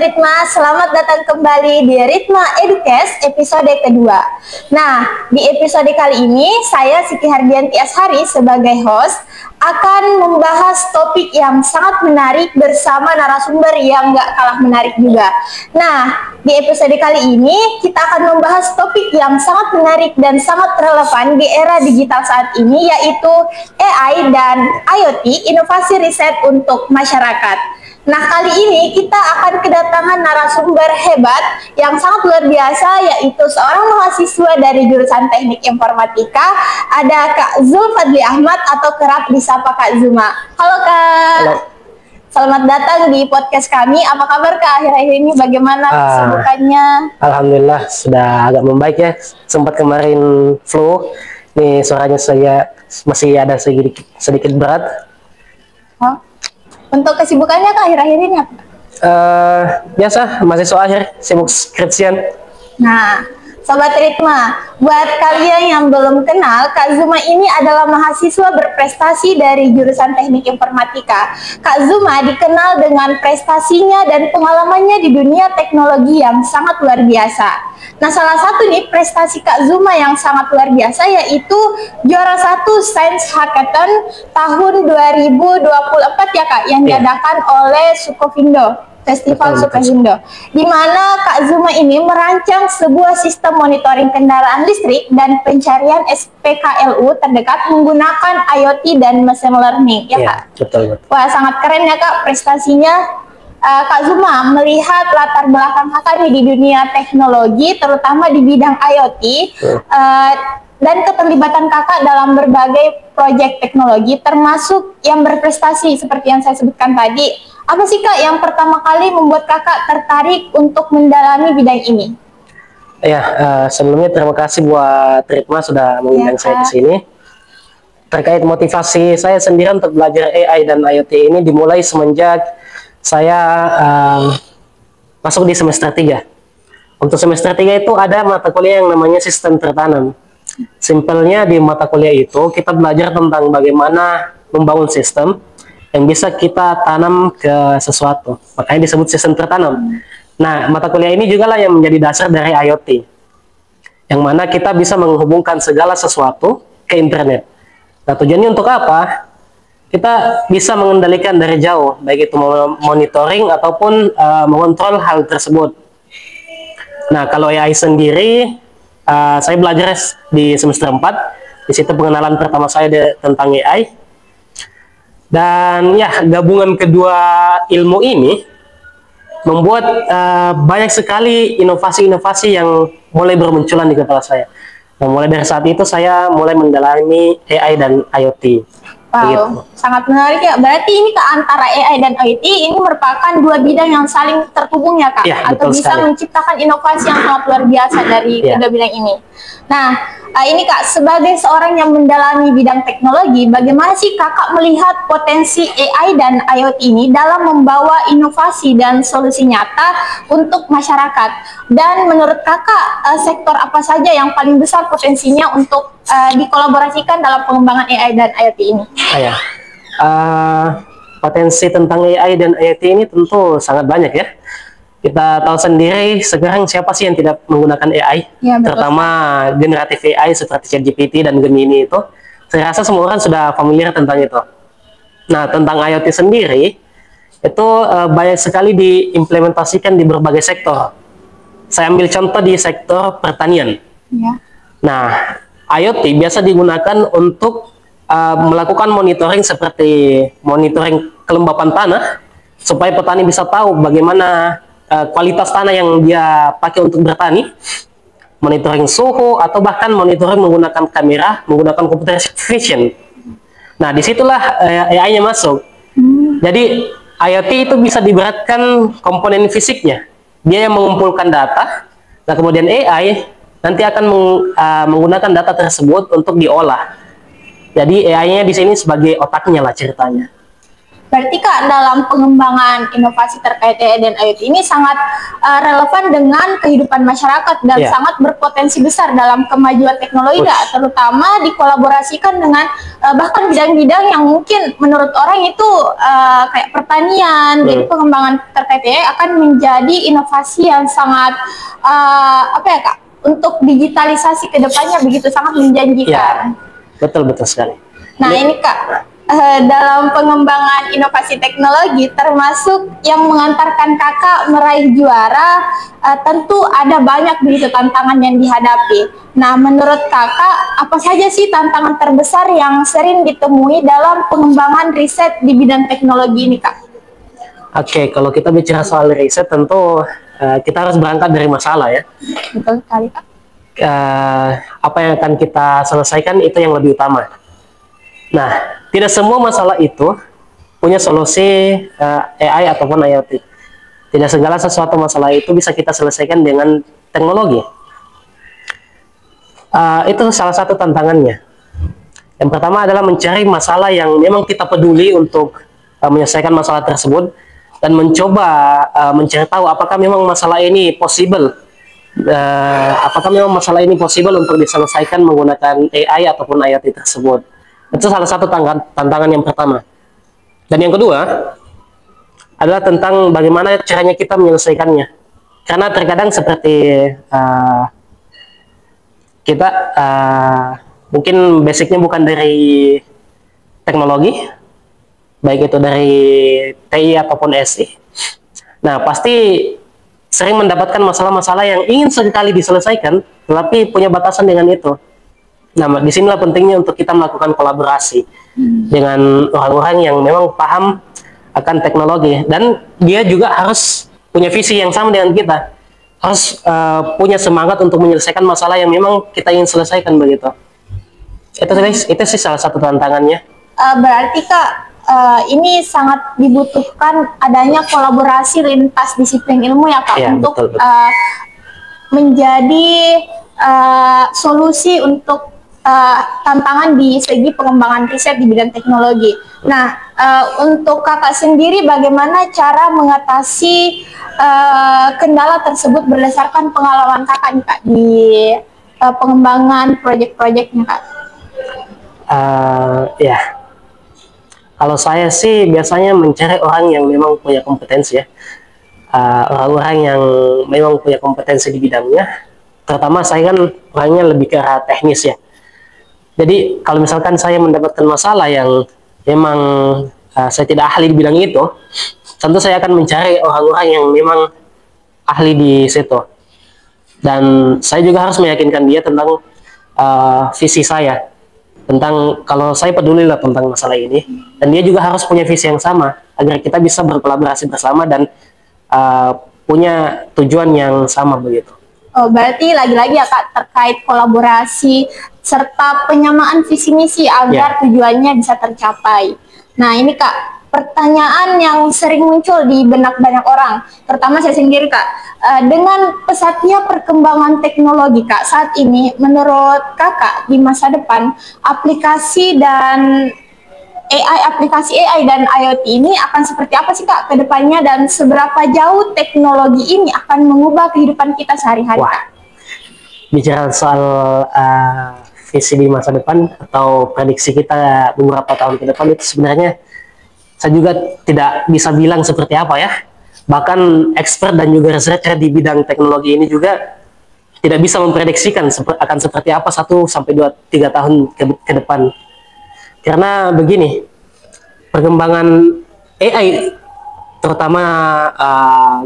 Ritma, selamat datang kembali di Ritma Educast episode kedua. Nah, di episode kali ini saya Siti Hardianti Ashari sebagai host akan membahas topik yang sangat menarik bersama narasumber yang gak kalah menarik juga. Nah, di episode kali ini kita akan membahas topik yang sangat menarik dan sangat relevan di era digital saat ini, yaitu AI dan IoT, inovasi riset untuk masyarakat. Nah, kali ini kita akan kedatangan narasumber hebat yang sangat luar biasa, yaitu seorang mahasiswa dari jurusan Teknik Informatika. Ada Kak Zulfadli Ahmad atau kerap disapa Kak Zuma. Halo Kak. Halo. Selamat datang di podcast kami. Apa kabar Kak akhir-akhir ini? Bagaimana kesibukannya? Alhamdulillah sudah agak membaik ya. Sempat kemarin flu. Nih suaranya saya masih ada sedikit berat. Oh. Untuk kesibukannya Kak akhir-akhir ini apa? Biasa, mahasiswa akhir, sibuk skripsian. Nah, Sobat Ritma, buat kalian yang belum kenal, Kak Zuma ini adalah mahasiswa berprestasi dari jurusan Teknik Informatika. Kak Zuma dikenal dengan prestasinya dan pengalamannya di dunia teknologi yang sangat luar biasa. Nah, salah satu nih prestasi Kak Zuma yang sangat luar biasa yaitu juara 1 Science Hackathon tahun 2024 ya Kak, yang diadakan oleh Sukovindo. Festival Sukovindo, di mana Kak Zuma ini merancang sebuah sistem monitoring kendaraan listrik dan pencarian SPKLU terdekat menggunakan IoT dan machine learning, ya Kak? Betul. Wah, sangat keren ya Kak prestasinya. Kak Zuma melihat latar belakang Kakak nih di dunia teknologi, terutama di bidang IoT, dan keterlibatan Kakak dalam berbagai proyek teknologi, termasuk yang berprestasi seperti yang saya sebutkan tadi. Apa sih Kak yang pertama kali membuat Kakak tertarik untuk mendalami bidang ini? Ya, sebelumnya terima kasih buat Ritma sudah mengundang saya ke sini. Terkait motivasi saya sendiri untuk belajar AI dan IoT ini dimulai semenjak saya masuk di semester 3. Untuk semester 3 itu ada mata kuliah yang namanya sistem tertanam. Simpelnya di mata kuliah itu kita belajar tentang bagaimana membangun sistem yang bisa kita tanam ke sesuatu, makanya disebut sistem tertanam. Nah, mata kuliah ini juga lah yang menjadi dasar dari IoT, yang mana kita bisa menghubungkan segala sesuatu ke internet. Nah, tujuannya untuk apa? Kita bisa mengendalikan dari jauh, baik itu monitoring ataupun mengontrol hal tersebut. Nah, kalau AI sendiri, saya belajar di semester 4, di situ pengenalan pertama saya tentang AI. Dan ya, gabungan kedua ilmu ini membuat banyak sekali inovasi-inovasi yang mulai bermunculan di kepala saya. Nah, mulai dari saat itu saya mulai mendalami AI dan IoT. Wow, begitu. Sangat menarik ya. Berarti ini Kak, antara AI dan IoT ini merupakan dua bidang yang saling terhubung ya Kak? Ya, atau bisa sekali menciptakan inovasi yang sangat luar biasa dari kedua bidang ini. Nah, ini Kak, sebagai seorang yang mendalami bidang teknologi, bagaimana sih Kakak melihat potensi AI dan IoT ini dalam membawa inovasi dan solusi nyata untuk masyarakat? Dan menurut Kakak, sektor apa saja yang paling besar potensinya untuk dikolaborasikan dalam pengembangan AI dan IoT ini? Potensi tentang AI dan IoT ini tentu sangat banyak ya. Kita tahu sendiri sekarang siapa sih yang tidak menggunakan AI, terutama generatif AI seperti ChatGPT dan Gemini itu. Saya rasa semua orang sudah familiar tentang itu. Nah, tentang IoT sendiri, itu banyak sekali diimplementasikan di berbagai sektor. Saya ambil contoh di sektor pertanian. Nah, IoT biasa digunakan untuk melakukan monitoring seperti monitoring kelembapan tanah, supaya petani bisa tahu bagaimana kualitas tanah yang dia pakai untuk bertani, monitoring suhu, atau bahkan monitoring menggunakan kamera, menggunakan computer vision. Nah, disitulah AI-nya masuk. Jadi, IoT itu bisa diberatkan komponen fisiknya. Dia yang mengumpulkan data, nah kemudian AI nanti akan menggunakan data tersebut untuk diolah. Jadi, AI-nya di sini sebagai otaknya lah ceritanya. Berarti Kak, dalam pengembangan inovasi terkait AI dan IoT ini sangat relevan dengan kehidupan masyarakat dan sangat berpotensi besar dalam kemajuan teknologi Kak, terutama dikolaborasikan dengan bahkan bidang-bidang yang mungkin menurut orang itu kayak pertanian. Jadi pengembangan terkait AI akan menjadi inovasi yang sangat apa ya Kak, untuk digitalisasi ke depannya begitu sangat menjanjikan. Betul sekali. Nah ini Kak, dalam pengembangan inovasi teknologi termasuk yang mengantarkan kakak meraih juara, tentu ada banyak begitu tantangan yang dihadapi. Nah menurut kakak apa saja sih tantangan terbesar yang sering ditemui dalam pengembangan riset di bidang teknologi ini Kak? Oke, kalau kita bicara soal riset tentu kita harus berangkat dari masalah ya. Betul sekali Kak. Apa yang akan kita selesaikan itu yang lebih utama. Nah, tidak semua masalah itu punya solusi AI ataupun IoT. Tidak segala sesuatu masalah itu bisa kita selesaikan dengan teknologi. Itu salah satu tantangannya. Yang pertama adalah mencari masalah yang memang kita peduli untuk menyelesaikan masalah tersebut dan mencoba mencari tahu apakah memang masalah ini possible. Apakah memang masalah ini possible untuk diselesaikan menggunakan AI ataupun IoT tersebut. Itu salah satu tantangan yang pertama. Dan yang kedua adalah tentang bagaimana caranya kita menyelesaikannya. Karena terkadang seperti kita mungkin basicnya bukan dari teknologi, baik itu dari TI ataupun SI. Nah, pasti sering mendapatkan masalah-masalah yang ingin sekali diselesaikan, tetapi punya batasan dengan itu. Nah, disinilah pentingnya untuk kita melakukan kolaborasi dengan orang-orang yang memang paham akan teknologi, dan dia juga harus punya visi yang sama dengan kita, harus punya semangat untuk menyelesaikan masalah yang memang kita ingin selesaikan begitu. Itu sih salah satu tantangannya. Berarti Kak, ini sangat dibutuhkan adanya kolaborasi lintas disiplin ilmu ya Kak, untuk betul. Menjadi solusi untuk tantangan di segi pengembangan riset di bidang teknologi. Nah, untuk kakak sendiri bagaimana cara mengatasi kendala tersebut berdasarkan pengalaman kakak nih Kak di pengembangan proyek-proyeknya Kak? Ya, kalau saya sih biasanya mencari orang yang memang punya kompetensi ya, orang-orang yang memang punya kompetensi di bidangnya. Terutama saya kan orangnya lebih ke arah teknis ya. Jadi kalau misalkan saya mendapatkan masalah yang memang saya tidak ahli di bidang itu, tentu saya akan mencari orang-orang yang memang ahli di situ. Dan saya juga harus meyakinkan dia tentang visi saya, tentang kalau saya peduli lah tentang masalah ini, dan dia juga harus punya visi yang sama agar kita bisa berkolaborasi bersama dan punya tujuan yang sama begitu. Oh, berarti lagi-lagi ya Kak, terkait kolaborasi serta penyamaan visi misi agar tujuannya bisa tercapai. Nah ini Kak, pertanyaan yang sering muncul di benak banyak orang, terutama saya sendiri Kak, dengan pesatnya perkembangan teknologi Kak saat ini, menurut Kakak di masa depan aplikasi AI dan IoT ini akan seperti apa sih Kak ke depannya, dan seberapa jauh teknologi ini akan mengubah kehidupan kita sehari-hari Kak? Bicara soal visi di masa depan atau prediksi kita beberapa tahun ke depan, itu sebenarnya saya juga tidak bisa bilang seperti apa ya. Bahkan expert dan juga researcher di bidang teknologi ini juga tidak bisa memprediksikan akan seperti apa 1 sampai 2-3 tahun ke depan. Karena begini, perkembangan AI, terutama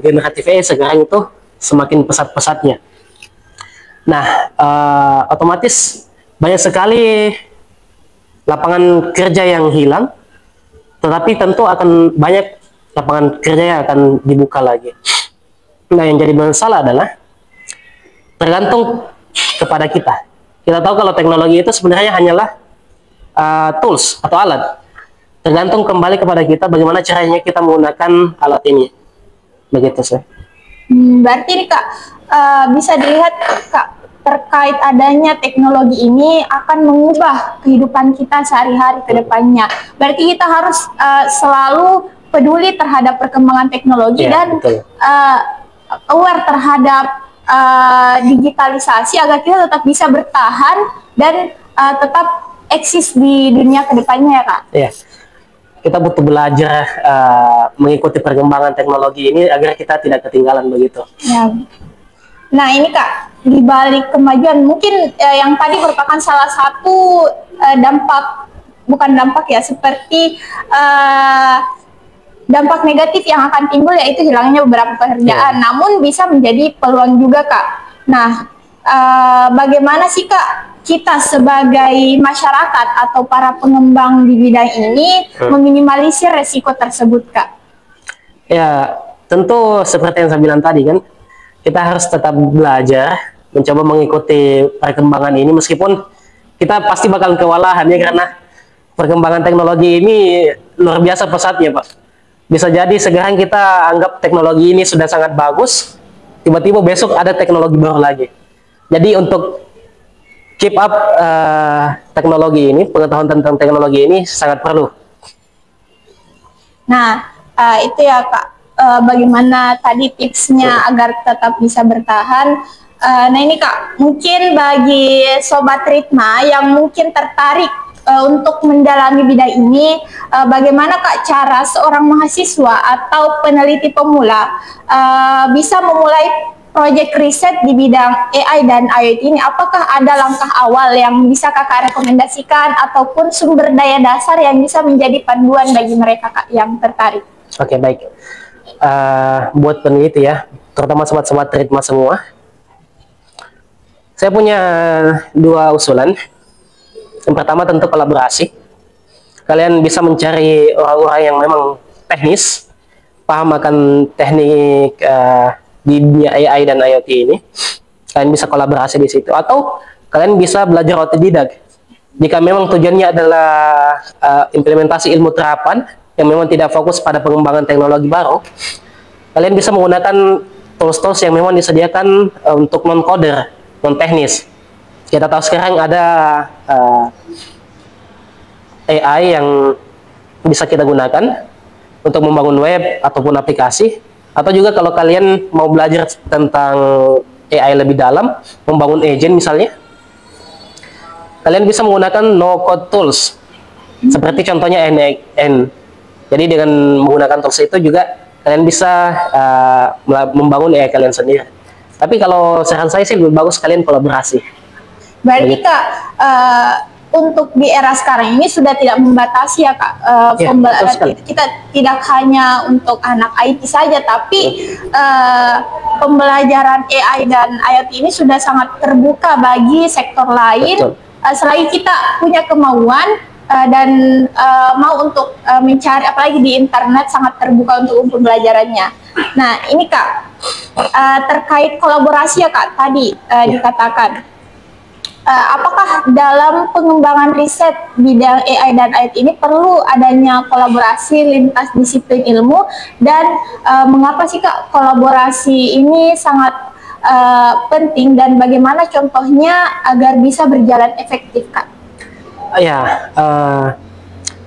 generatif AI sekarang itu semakin pesat-pesatnya. Nah, otomatis banyak sekali lapangan kerja yang hilang, tetapi tentu akan banyak lapangan kerja yang akan dibuka lagi. Nah, yang jadi masalah adalah tergantung kepada kita. Kita tahu kalau teknologi itu sebenarnya hanyalah tools atau alat. Tergantung kembali kepada kita bagaimana caranya kita menggunakan alat ini. Begitu sih. Berarti nih Kak, bisa dilihat Kak, terkait adanya teknologi ini akan mengubah kehidupan kita sehari-hari ke depannya. Berarti kita harus selalu peduli terhadap perkembangan teknologi dan aware terhadap digitalisasi agar kita tetap bisa bertahan dan tetap eksis di dunia ke depannya ya Kak. Iya. Kita butuh belajar mengikuti perkembangan teknologi ini agar kita tidak ketinggalan begitu. Ya. Nah ini Kak, di balik kemajuan mungkin yang tadi merupakan salah satu seperti dampak negatif yang akan timbul, yaitu hilangnya beberapa pekerjaan, namun bisa menjadi peluang juga Kak. Nah bagaimana sih Kak kita sebagai masyarakat atau para pengembang di bidang ini meminimalisir resiko tersebut Kak? Ya tentu seperti yang saya bilang tadi kan, kita harus tetap belajar, mencoba mengikuti perkembangan ini meskipun kita pasti bakal kewalahan ya, karena perkembangan teknologi ini luar biasa pesatnya Pak. Bisa jadi sekarang kita anggap teknologi ini sudah sangat bagus, tiba-tiba besok ada teknologi baru lagi. Jadi untuk keep up teknologi ini, pengetahuan tentang teknologi ini sangat perlu. Nah itu ya Kak, bagaimana tadi tipsnya agar tetap bisa bertahan. Nah ini Kak, mungkin bagi Sobat Ritma yang mungkin tertarik untuk mendalami bidang ini, bagaimana Kak cara seorang mahasiswa atau peneliti pemula bisa memulai proyek riset di bidang AI dan IoT ini? Apakah ada langkah awal yang bisa Kakak rekomendasikan ataupun sumber daya dasar yang bisa menjadi panduan bagi mereka Kak yang tertarik? Oke, baik. Buat peneliti ya, terutama sobat-sobat Ritma semua, saya punya dua usulan. Yang pertama tentu kolaborasi. Kalian bisa mencari orang-orang yang memang teknis, paham akan teknik di dunia AI dan IoT ini. Kalian bisa kolaborasi di situ, atau kalian bisa belajar otodidak. Jika memang tujuannya adalah implementasi ilmu terapan yang memang tidak fokus pada pengembangan teknologi baru, kalian bisa menggunakan tools-tools yang memang disediakan untuk non-coder, non-teknis. Kita tahu sekarang ada AI yang bisa kita gunakan untuk membangun web ataupun aplikasi, atau juga kalau kalian mau belajar tentang AI lebih dalam, membangun agent misalnya, kalian bisa menggunakan no-code tools, seperti contohnya NN. Jadi dengan menggunakan tools itu juga kalian bisa membangun AI kalian sendiri. Tapi kalau saran saya sih lebih bagus kalian kolaborasi. Berarti Kak, untuk di era sekarang ini sudah tidak membatasi ya Kak, kita tidak hanya untuk anak IT saja, tapi pembelajaran AI dan IoT ini sudah sangat terbuka bagi sektor lain. Selagi kita punya kemauan dan mau untuk mencari, apalagi di internet sangat terbuka untuk pembelajarannya. Nah ini Kak, terkait kolaborasi ya Kak, tadi dikatakan, apakah dalam pengembangan riset bidang AI dan IoT ini perlu adanya kolaborasi lintas disiplin ilmu, dan mengapa sih Kak kolaborasi ini sangat penting, dan bagaimana contohnya agar bisa berjalan efektif Kak? Ya,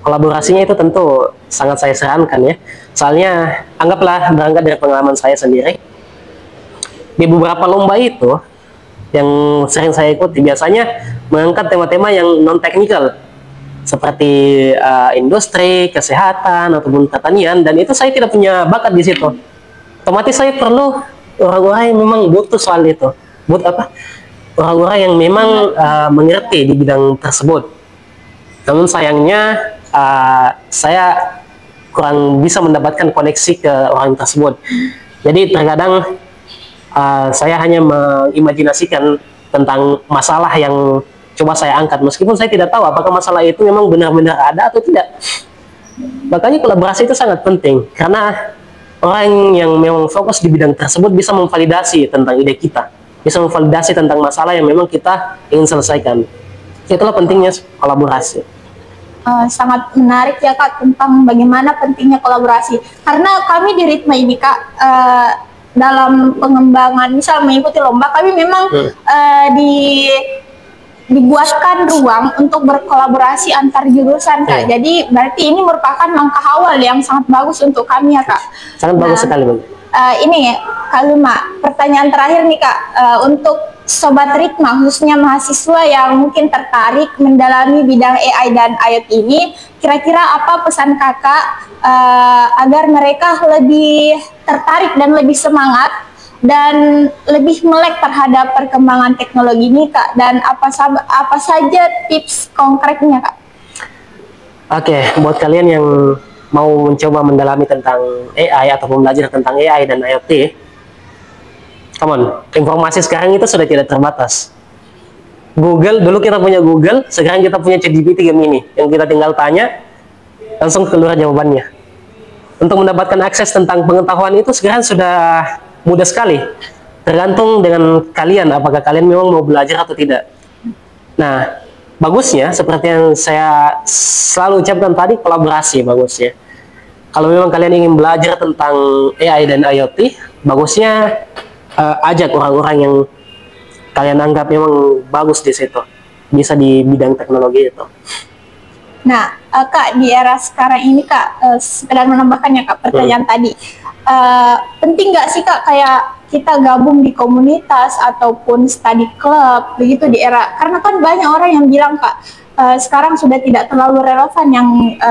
kolaborasinya itu tentu sangat saya sarankan ya. Soalnya anggaplah berangkat dari pengalaman saya sendiri, di beberapa lomba itu yang sering saya ikuti biasanya mengangkat tema-tema yang non-teknikal seperti industri, kesehatan, ataupun pertanian, dan itu saya tidak punya bakat di situ. Otomatis saya perlu orang-orang yang memang butuh soal itu, orang-orang yang memang mengerti di bidang tersebut. Namun sayangnya saya kurang bisa mendapatkan koneksi ke orang tersebut. Jadi terkadang saya hanya mengimajinasikan tentang masalah yang coba saya angkat, meskipun saya tidak tahu apakah masalah itu memang benar-benar ada atau tidak. Makanya kolaborasi itu sangat penting, karena orang yang memang fokus di bidang tersebut bisa memvalidasi tentang ide kita, bisa memvalidasi tentang masalah yang memang kita ingin selesaikan. Itulah pentingnya kolaborasi. Sangat menarik ya Kak tentang bagaimana pentingnya kolaborasi, karena kami di Ritma ini Kak dalam pengembangan, misal mengikuti lomba, kami memang dibuatkan ruang untuk berkolaborasi antar jurusan, Kak. Jadi berarti ini merupakan langkah awal yang sangat bagus untuk kami ya, Kak. Sangat bagus sekali, Bang. Ini Kak Zuma, pertanyaan terakhir nih, Kak, untuk Sobat Ritma, khususnya mahasiswa yang mungkin tertarik mendalami bidang AI dan IoT ini, kira-kira apa pesan kakak agar mereka lebih tertarik dan lebih semangat dan lebih melek terhadap perkembangan teknologi ini, Kak, dan apa saja tips konkretnya, Kak? Oke, buat kalian yang mau mencoba mendalami tentang AI ataupun belajar tentang AI dan IoT, come on, informasi sekarang itu sudah tidak terbatas. Google, dulu kita punya Google, sekarang kita punya ChatGPT Gemini, yang kita tinggal tanya, langsung keluar jawabannya. Untuk mendapatkan akses tentang pengetahuan itu sekarang sudah mudah sekali, tergantung dengan kalian, apakah kalian memang mau belajar atau tidak. Nah, bagusnya, seperti yang saya selalu ucapkan tadi, kolaborasi bagusnya. Kalau memang kalian ingin belajar tentang AI dan IoT, bagusnya ajak orang-orang yang kalian anggap memang bagus di situ, bisa di bidang teknologi itu. Nah, Kak, di era sekarang ini, Kak, sekedar menambahkannya, Kak, pertanyaan tadi. Penting nggak sih, Kak, kayak kita gabung di komunitas ataupun study club begitu di era, karena kan banyak orang yang bilang, Kak, sekarang sudah tidak terlalu relevan yang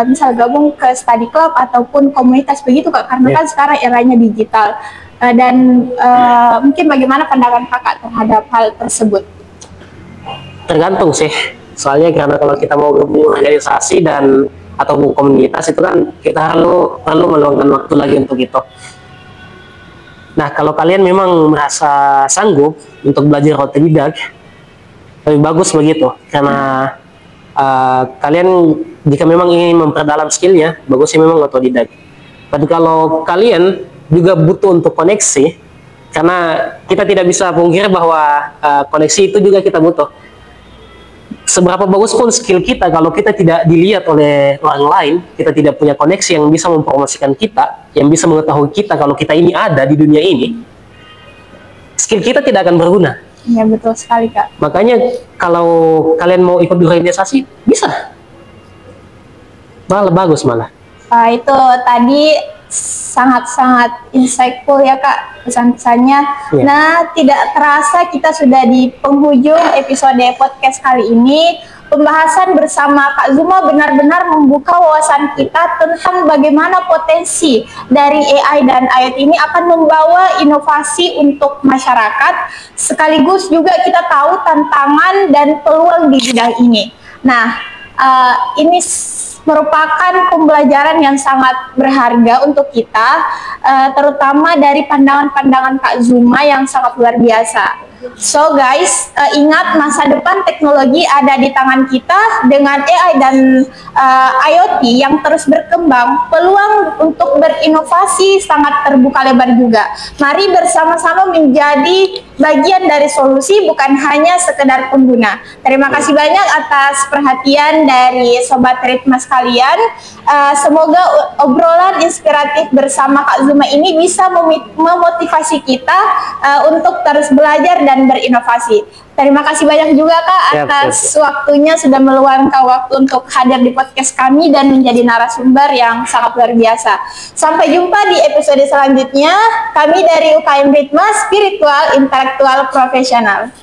misal gabung ke study club ataupun komunitas begitu, Kak, karena kan sekarang eranya digital. Dan mungkin bagaimana pandangan kakak terhadap hal tersebut? Tergantung sih, soalnya karena kalau kita mau gabung organisasi dan atau komunitas itu kan kita perlu meluangkan waktu lagi untuk itu. Nah, kalau kalian memang merasa sanggup untuk belajar otodidak, lebih bagus begitu, karena kalian jika memang ingin memperdalam skillnya, bagusnya memang otodidak. Tapi kalau kalian juga butuh untuk koneksi, karena kita tidak bisa pungkir bahwa koneksi itu juga kita butuh. Seberapa bagus pun skill kita, kalau kita tidak dilihat oleh orang lain, kita tidak punya koneksi yang bisa mempromosikan kita, yang bisa mengetahui kita kalau kita ini ada di dunia ini, skill kita tidak akan berguna. Ya, betul sekali, Kak. Makanya kalau kalian mau ikut di organisasi, bisa. Malah bagus malah. Itu tadi sangat-sangat insightful ya, Kak, pesan-pesannya. Nah, tidak terasa kita sudah di penghujung episode podcast kali ini. Pembahasan bersama Kak Zuma benar-benar membuka wawasan kita tentang bagaimana potensi dari AI dan IoT ini akan membawa inovasi untuk masyarakat, sekaligus juga kita tahu tantangan dan peluang di bidang ini. Nah, ini merupakan pembelajaran yang sangat berharga untuk kita, terutama dari pandangan-pandangan Kak Zuma yang sangat luar biasa. So guys, ingat masa depan teknologi ada di tangan kita. Dengan AI dan IoT yang terus berkembang, peluang untuk berinovasi sangat terbuka lebar juga. Mari bersama-sama menjadi bagian dari solusi, bukan hanya sekedar pengguna. Terima kasih banyak atas perhatian dari Sobat Ritma sekalian. Semoga obrolan inspiratif bersama Kak Zuma ini bisa memotivasi kita untuk terus belajar dan berinovasi. Terima kasih banyak juga, Kak, atas waktunya, sudah meluangkan waktu untuk hadir di podcast kami dan menjadi narasumber yang sangat luar biasa. Sampai jumpa di episode selanjutnya. Kami dari UKM Ritma, Spiritual Intelektual Profesional.